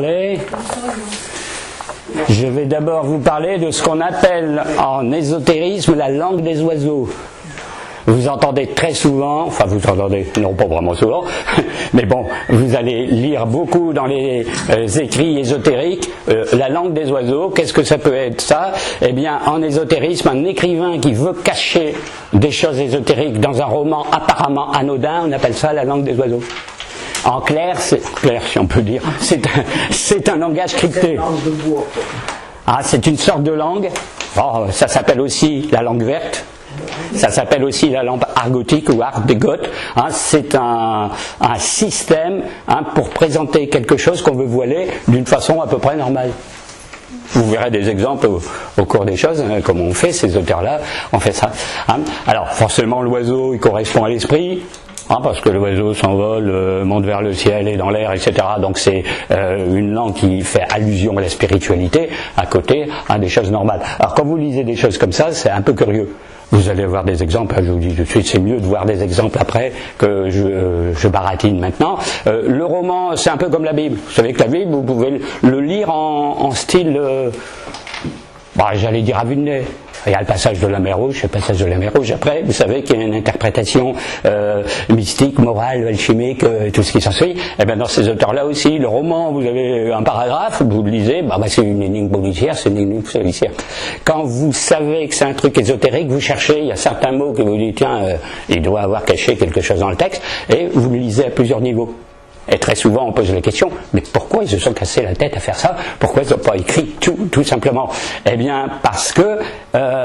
Je vais d'abord vous parler de ce qu'on appelle en ésotérisme la langue des oiseaux. Vous entendez très souvent, enfin vous entendez, non pas vraiment souvent, mais bon, vous allez lire beaucoup dans les écrits ésotériques la langue des oiseaux. Qu'est-ce que ça peut être ça? Eh bien, en ésotérisme, un écrivain qui veut cacher des choses ésotériques dans un roman apparemment anodin, on appelle ça la langue des oiseaux. En clair, si on peut dire, c'est un langage crypté. Ah, c'est une sorte de langue. Oh, ça s'appelle aussi la langue verte. Ça s'appelle aussi la langue argotique ou art des Goths. Hein, c'est un système pour présenter quelque chose qu'on veut voiler d'une façon à peu près normale. Vous verrez des exemples au cours des choses, comme on fait, ces auteurs-là, on fait ça. Hein. Alors, forcément, l'oiseau, il correspond à l'esprit. Parce que l'oiseau s'envole, monte vers le ciel et dans l'air, etc. Donc c'est une langue qui fait allusion à la spiritualité, à côté des choses normales. Alors quand vous lisez des choses comme ça, c'est un peu curieux. Vous allez voir des exemples, je vous dis tout de suite, c'est mieux de voir des exemples après que je baratine maintenant. Le roman, c'est un peu comme la Bible. Vous savez que la Bible, vous pouvez le lire en style, j'allais dire à vue de nez. Il y a le passage de la mer Rouge, le passage de la mer Rouge. Après, vous savez qu'il y a une interprétation mystique, morale, alchimique, tout ce qui s'ensuit. Et bien dans ces auteurs-là aussi, le roman, vous avez un paragraphe, vous le lisez, c'est une énigme policière, c'est une énigme policière. Quand vous savez que c'est un truc ésotérique, vous cherchez, il y a certains mots que vous dites, tiens, il doit avoir caché quelque chose dans le texte, et vous le lisez à plusieurs niveaux. Et très souvent on pose la question, mais pourquoi ils se sont cassés la tête à faire ça? Pourquoi ils n'ont pas écrit tout simplement? Eh bien parce que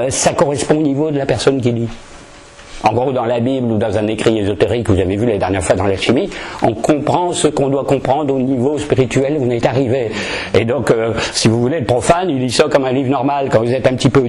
ça correspond au niveau de la personne qui lit. En gros, dans la Bible ou dans un écrit ésotérique, vous avez vu la dernière fois dans l'alchimie, on comprend ce qu'on doit comprendre au niveau spirituel où on est arrivé. Et donc, si vous voulez, le profane, il lit ça comme un livre normal. Quand vous êtes un petit peu